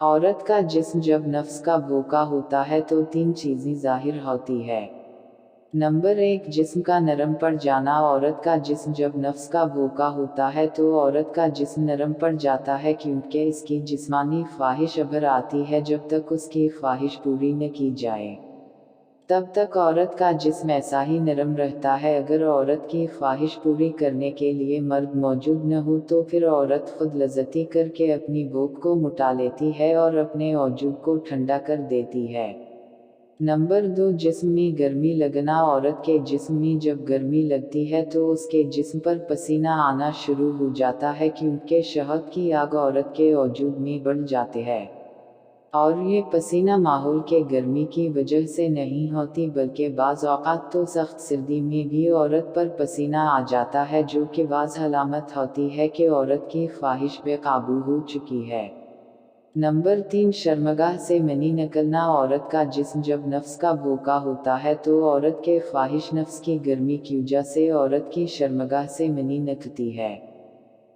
औरत का जिस्म जब नफ्स का भूखा होता है तो 3 चीजें जाहिर होती है। नंबर 1, जिस्म का नरम पड़ जाना। औरत का जिस्म जब नफ्स का भूखा होता है तो औरत का जिस्म नरम पड़ जाता है, क्योंकि इसकी जिस्मानी ख्वाहिश अभर आती है। जब तक उसकी ख्वाहिश पूरी न की जाए तब तक औरत का जिस्म ऐसा ही नरम रहता है। अगर औरत की ख्वाहिश पूरी करने के लिए मर्द मौजूद न हो तो फिर औरत खुद लज़्ज़ती करके अपनी भूख को मिटा लेती है और अपने औजूद को ठंडा कर देती है। नंबर 2, जिस्म में गर्मी लगना। औरत के जिस्म में जब गर्मी लगती है तो उसके जिस्म पर पसीना आना शुरू हो जाता है, क्योंकि शहद की आग औरत के औजूद में बढ़ जाती है। और ये पसीना माहौल के गर्मी की वजह से नहीं होती, बल्कि बाज़ औक़ात तो सख्त सर्दी में भी औरत पर पसीना आ जाता है, जो कि बाज़ अलामत होती है कि औरत की ख्वाहिश बेकाबू हो चुकी है। नंबर 3, शर्मगाह से मनी निकलना। औरत का जिस्म जब नफ्स का भूखा होता है तो औरत के ख्वाहिश नफ्स की गर्मी की वजह से औरत की शर्मगाह से मनी निकलती है।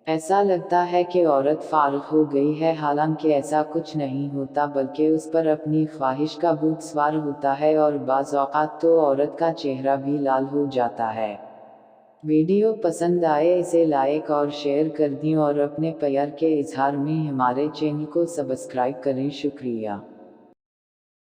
ऐसा लगता है कि औरत फारिग हो गई है, हालांकि ऐसा कुछ नहीं होता, बल्कि उस पर अपनी ख्वाहिश का भूत सवार होता है और बाज़ औक़ात तो औरत का चेहरा भी लाल हो जाता है। वीडियो पसंद आए इसे लाइक और शेयर कर दें और अपने प्यार के इजहार में हमारे चैनल को सब्सक्राइब करें। शुक्रिया।